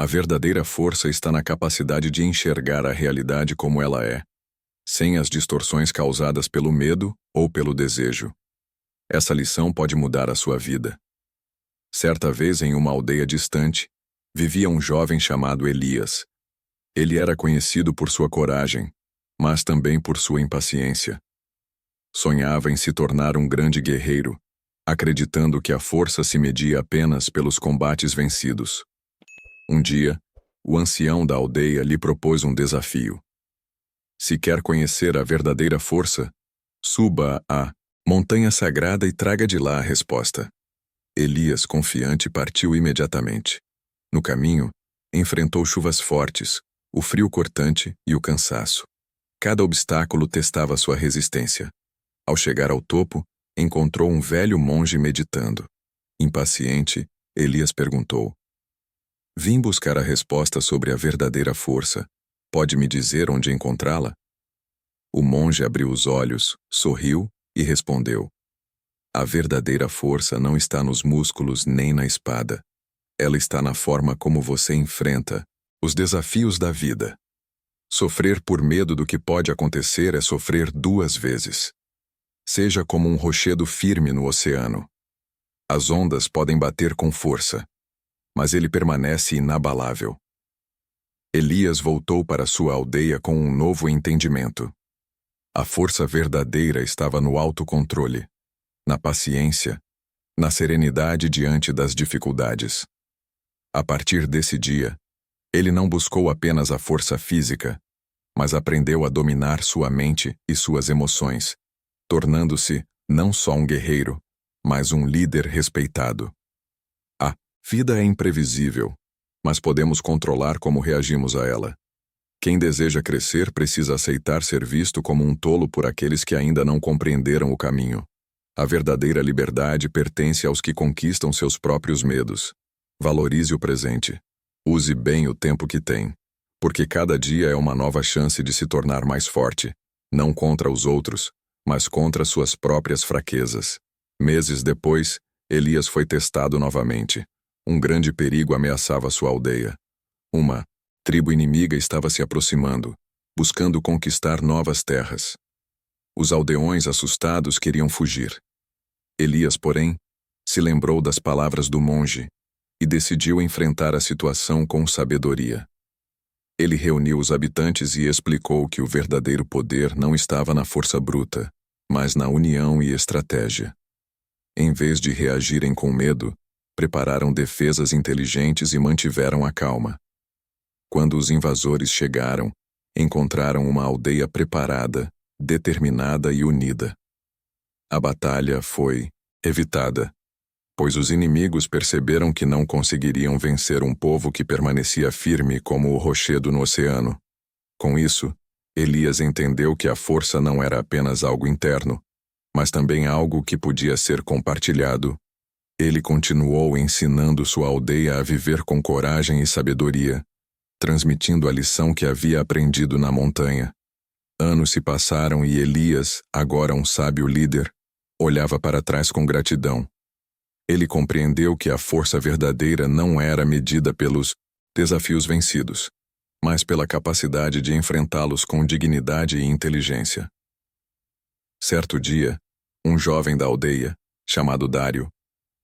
A verdadeira força está na capacidade de enxergar a realidade como ela é, sem as distorções causadas pelo medo ou pelo desejo. Essa lição pode mudar a sua vida. Certa vez, em uma aldeia distante, vivia um jovem chamado Elias. Ele era conhecido por sua coragem, mas também por sua impaciência. Sonhava em se tornar um grande guerreiro, acreditando que a força se media apenas pelos combates vencidos. Um dia, o ancião da aldeia lhe propôs um desafio. Se quer conhecer a verdadeira força, suba à montanha sagrada e traga de lá a resposta. Elias, confiante, partiu imediatamente. No caminho, enfrentou chuvas fortes, o frio cortante e o cansaço. Cada obstáculo testava sua resistência. Ao chegar ao topo, encontrou um velho monge meditando. Impaciente, Elias perguntou: "Vim buscar a resposta sobre a verdadeira força. Pode me dizer onde encontrá-la?" O monge abriu os olhos, sorriu e respondeu: "A verdadeira força não está nos músculos nem na espada. Ela está na forma como você enfrenta os desafios da vida. Sofrer por medo do que pode acontecer é sofrer 2 vezes. Seja como um rochedo firme no oceano. As ondas podem bater com força, mas ele permanece inabalável." Elias voltou para sua aldeia com um novo entendimento. A força verdadeira estava no autocontrole, na paciência, na serenidade diante das dificuldades. A partir desse dia, ele não buscou apenas a força física, mas aprendeu a dominar sua mente e suas emoções, tornando-se não só um guerreiro, mas um líder respeitado. A vida é imprevisível, mas podemos controlar como reagimos a ela. Quem deseja crescer precisa aceitar ser visto como um tolo por aqueles que ainda não compreenderam o caminho. A verdadeira liberdade pertence aos que conquistam seus próprios medos. Valorize o presente. Use bem o tempo que tem, porque cada dia é uma nova chance de se tornar mais forte, não contra os outros, mas contra suas próprias fraquezas. Meses depois, Elias foi testado novamente. Um grande perigo ameaçava sua aldeia. Uma tribo inimiga estava se aproximando, buscando conquistar novas terras. Os aldeões assustados queriam fugir. Elias, porém, se lembrou das palavras do monge e decidiu enfrentar a situação com sabedoria. Ele reuniu os habitantes e explicou que o verdadeiro poder não estava na força bruta, mas na união e estratégia. Em vez de reagirem com medo, prepararam defesas inteligentes e mantiveram a calma. Quando os invasores chegaram, encontraram uma aldeia preparada, determinada e unida. A batalha foi evitada, pois os inimigos perceberam que não conseguiriam vencer um povo que permanecia firme como o rochedo no oceano. Com isso, Elias entendeu que a força não era apenas algo interno, mas também algo que podia ser compartilhado. Ele continuou ensinando sua aldeia a viver com coragem e sabedoria, transmitindo a lição que havia aprendido na montanha. Anos se passaram e Elias, agora um sábio líder, olhava para trás com gratidão. Ele compreendeu que a força verdadeira não era medida pelos desafios vencidos, mas pela capacidade de enfrentá-los com dignidade e inteligência. Certo dia, um jovem da aldeia, chamado Dário,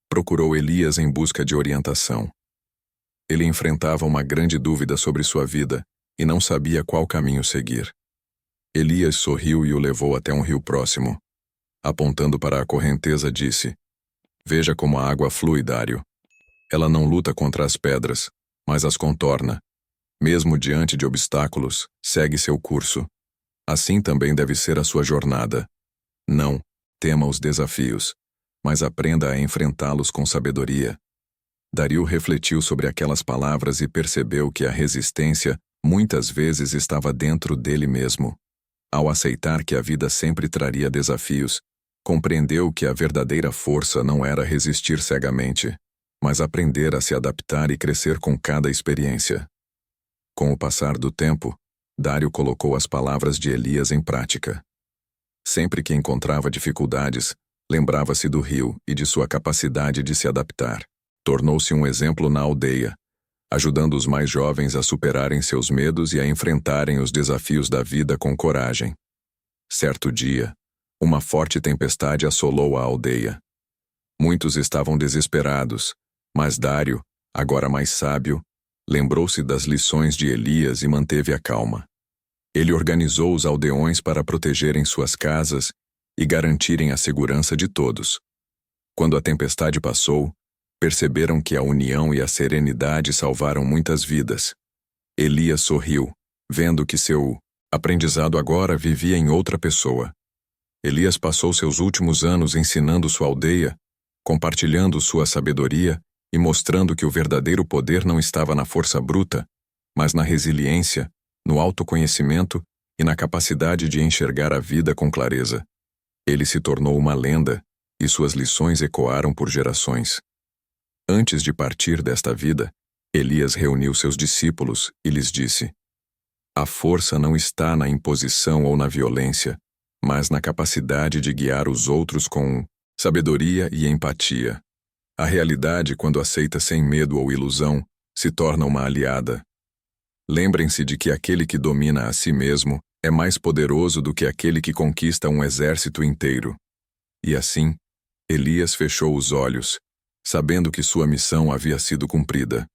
procurou Elias em busca de orientação. Ele enfrentava uma grande dúvida sobre sua vida e não sabia qual caminho seguir. Elias sorriu e o levou até um rio próximo. Apontando para a correnteza, disse: "Veja como a água flui, Dário. Ela não luta contra as pedras, mas as contorna. Mesmo diante de obstáculos, segue seu curso. Assim também deve ser a sua jornada. Não tema os desafios, mas aprenda a enfrentá-los com sabedoria." Dário refletiu sobre aquelas palavras e percebeu que a resistência muitas vezes estava dentro dele mesmo. Ao aceitar que a vida sempre traria desafios, compreendeu que a verdadeira força não era resistir cegamente, mas aprender a se adaptar e crescer com cada experiência. Com o passar do tempo, Dário colocou as palavras de Elias em prática. Sempre que encontrava dificuldades, lembrava-se do rio e de sua capacidade de se adaptar. Tornou-se um exemplo na aldeia, ajudando os mais jovens a superarem seus medos e a enfrentarem os desafios da vida com coragem. Certo dia, uma forte tempestade assolou a aldeia. Muitos estavam desesperados, mas Dário, agora mais sábio, lembrou-se das lições de Elias e manteve a calma. Ele organizou os aldeões para protegerem suas casas e garantirem a segurança de todos. Quando a tempestade passou, perceberam que a união e a serenidade salvaram muitas vidas. Elias sorriu, vendo que seu aprendizado agora vivia em outra pessoa. Elias passou seus últimos anos ensinando sua aldeia, compartilhando sua sabedoria e mostrando que o verdadeiro poder não estava na força bruta, mas na resiliência, no autoconhecimento e na capacidade de enxergar a vida com clareza. Ele se tornou uma lenda, e suas lições ecoaram por gerações. Antes de partir desta vida, Elias reuniu seus discípulos e lhes disse: "A força não está na imposição ou na violência, mas na capacidade de guiar os outros com sabedoria e empatia. A realidade, quando aceita sem medo ou ilusão, se torna uma aliada. Lembrem-se de que aquele que domina a si mesmo é mais poderoso do que aquele que conquista um exército inteiro." E assim, Elias fechou os olhos, sabendo que sua missão havia sido cumprida.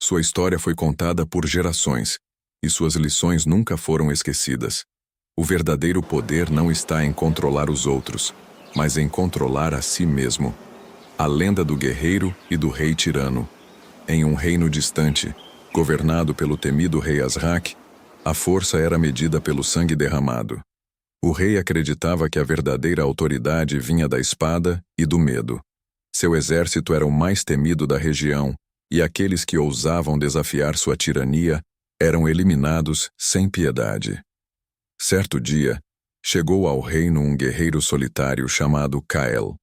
Sua história foi contada por gerações, e suas lições nunca foram esquecidas. O verdadeiro poder não está em controlar os outros, mas em controlar a si mesmo. A lenda do guerreiro e do rei tirano. Em um reino distante, governado pelo temido rei Asrak, a força era medida pelo sangue derramado. O rei acreditava que a verdadeira autoridade vinha da espada e do medo. Seu exército era o mais temido da região, e aqueles que ousavam desafiar sua tirania eram eliminados sem piedade. Certo dia, chegou ao reino um guerreiro solitário chamado Kael.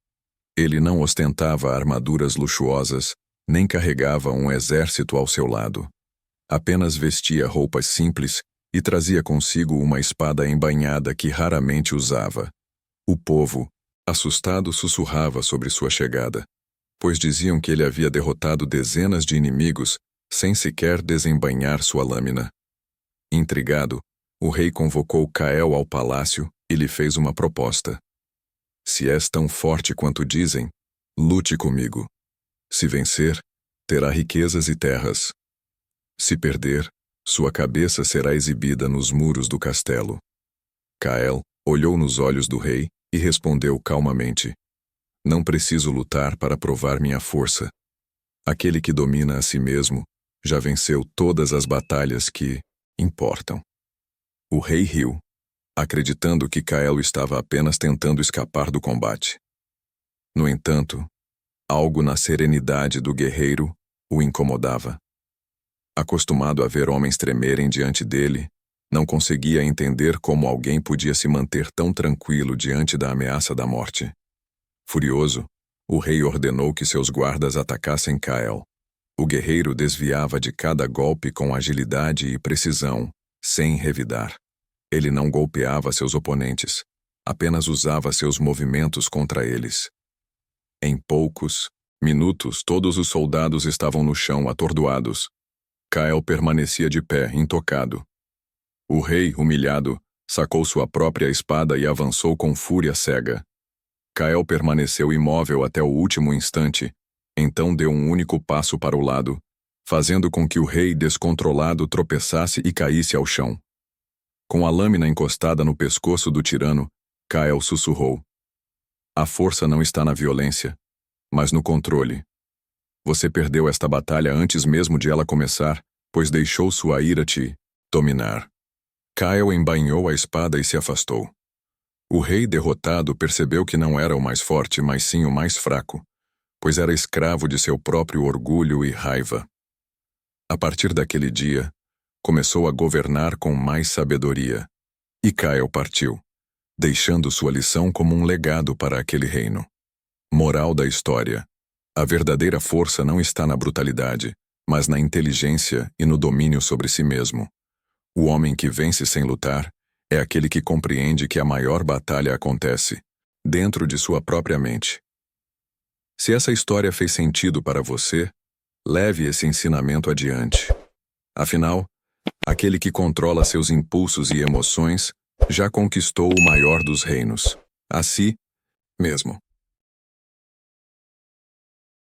Ele não ostentava armaduras luxuosas, nem carregava um exército ao seu lado. Apenas vestia roupas simples e trazia consigo uma espada embainhada que raramente usava. O povo, assustado, sussurrava sobre sua chegada, pois diziam que ele havia derrotado dezenas de inimigos sem sequer desembainhar sua lâmina. Intrigado, o rei convocou Kael ao palácio e lhe fez uma proposta. "Se és tão forte quanto dizem, lute comigo. Se vencer, terá riquezas e terras. Se perder, sua cabeça será exibida nos muros do castelo." Kael olhou nos olhos do rei e respondeu calmamente: "Não preciso lutar para provar minha força. Aquele que domina a si mesmo já venceu todas as batalhas que importam." O rei riu, acreditando que Kael estava apenas tentando escapar do combate. No entanto, algo na serenidade do guerreiro o incomodava. Acostumado a ver homens tremerem diante dele, não conseguia entender como alguém podia se manter tão tranquilo diante da ameaça da morte. Furioso, o rei ordenou que seus guardas atacassem Kael. O guerreiro desviava de cada golpe com agilidade e precisão, sem revidar. Ele não golpeava seus oponentes, apenas usava seus movimentos contra eles. Em poucos minutos, todos os soldados estavam no chão atordoados. Kael permanecia de pé, intocado. O rei, humilhado, sacou sua própria espada e avançou com fúria cega. Kael permaneceu imóvel até o último instante, então deu um único passo para o lado, fazendo com que o rei descontrolado tropeçasse e caísse ao chão. Com a lâmina encostada no pescoço do tirano, Kael sussurrou: "A força não está na violência, mas no controle. Você perdeu esta batalha antes mesmo de ela começar, pois deixou sua ira te dominar." Kael embainhou a espada e se afastou. O rei derrotado percebeu que não era o mais forte, mas sim o mais fraco, pois era escravo de seu próprio orgulho e raiva. A partir daquele dia, começou a governar com mais sabedoria. E Kael partiu, deixando sua lição como um legado para aquele reino. Moral da história: a verdadeira força não está na brutalidade, mas na inteligência e no domínio sobre si mesmo. O homem que vence sem lutar é aquele que compreende que a maior batalha acontece dentro de sua própria mente. Se essa história fez sentido para você, Leve esse ensinamento adiante. Afinal, aquele que controla seus impulsos e emoções já conquistou o maior dos reinos, a si mesmo.